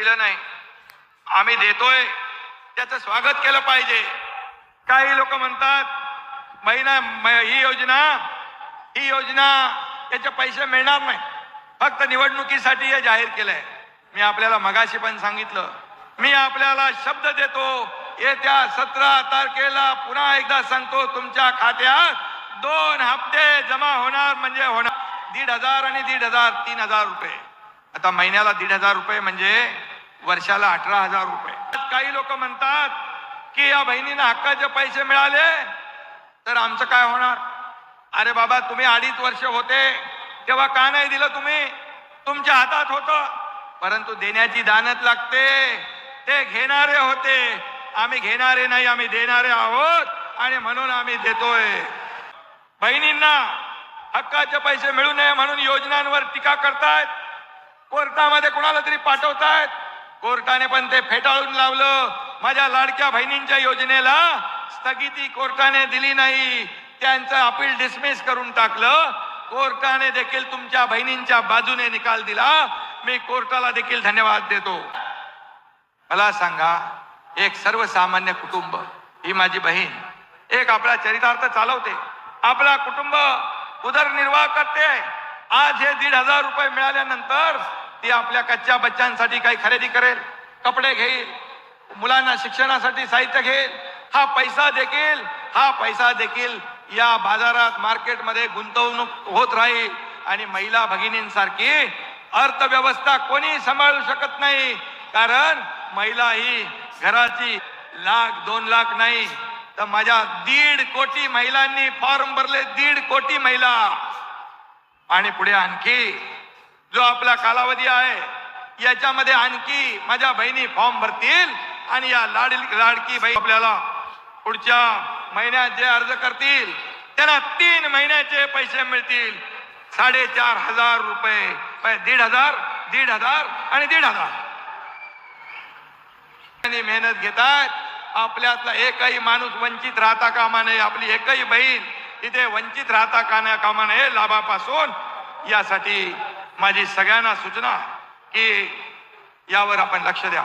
दिलं नाही, आम्ही देतोय त्याचं स्वागत केलं पाहिजे. काही लोक म्हणतात ही योजना याचे पैसे मिळणार नाही, फक्त निवडणुकीसाठी हे जाहीर केलंय. मी आपल्याला मगाशी पण सांगितलं, मी आपल्याला शब्द देतो, येत्या 17 तारखेला पुन्हा एकदा सांगतो, तुमच्या खात्यात 2 हप्ते जमा होणार, म्हणजे होणार 1,500 आणि 1,500 3,000 रुपये. आता महिन्याला 1,500 रुपये म्हणजे वर्षाला 18,000 रुपये. काही लोक म्हणतात की या बहिणींना हक्काचे पैसे मिळाले तर आमचं काय होणार. अरे बाबा, तुम्ही 2.5 वर्ष होते तेव्हा का नाही दिलं तुम्ही? तुमच्या हातात होतं, परंतु देण्याची दानत लागते. ते घेणारे होते, आम्ही घेणारे नाही, आम्ही देणारे आहोत आणि म्हणून आम्ही देतोय. बहिणींना हक्काचे पैसे मिळू नये म्हणून योजनांवर टीका करतायत, कोर्टामध्ये कोणाला तरी पाठवतायत. कोर्टाने पण ते फेटाळून लावलं. माझ्या लाडक्या बहिणींच्या योजनेला स्थगिती कोर्टाने दिली नाही, त्यांचं अपील डिसमिस करून टाकलं. कोर्टाने देखील तुमच्या बहिणींच्या बाजूने निकाल दिला. मी कोर्टाला देखील धन्यवाद देतो. मला सांगा, एक सर्वसामान्य कुटुंब, ही माझी बहीण एक आपला चरितार्थ चालवते, आपला कुटुंब उदरनिर्वाह करते. आज हे 1,500 रुपये मिळाल्यानंतर ती आपल्या कच्च्या बच्चांसाठी काही खरेदी करेल, कपडे घेईल, मुलांना शिक्षणासाठी साहित्य घेईल. हा पैसा देखील या बाजारात मार्केटमध्ये गुंतवणूक होत राहील. आणि महिला भगिनींसारखी अर्थव्यवस्था कोणी सांभाळू शकत नाही, कारण महिला ही घराची 1,00,000 2,00,000 नाही तर माझ्या 1.5 कोटी महिलांनी फॉर्म भरले, 1.5 कोटी महिला. आणि पुढे आणखी जो आपला कालावधी आहे याच्यामध्ये आणखी माझ्या बहिणी फॉर्म भरतील आणि या लाडकी बहीण आपल्याला पुढच्या महिन्यात जे अर्ज करतील त्यांना 3 महिन्याचे पैसे मिळतील. 4,500 रुपये, 1,500 1,500 आणि 1,500 मेहनत घेतात. आपल्यातला एकही माणूस वंचित राहता कामा नये, आपली एकही बहीण तिथे वंचित राहता कामा नये लाभापासून. यासाठी माझी सगळ्यांना सूचना की यावर आपण लक्ष द्या.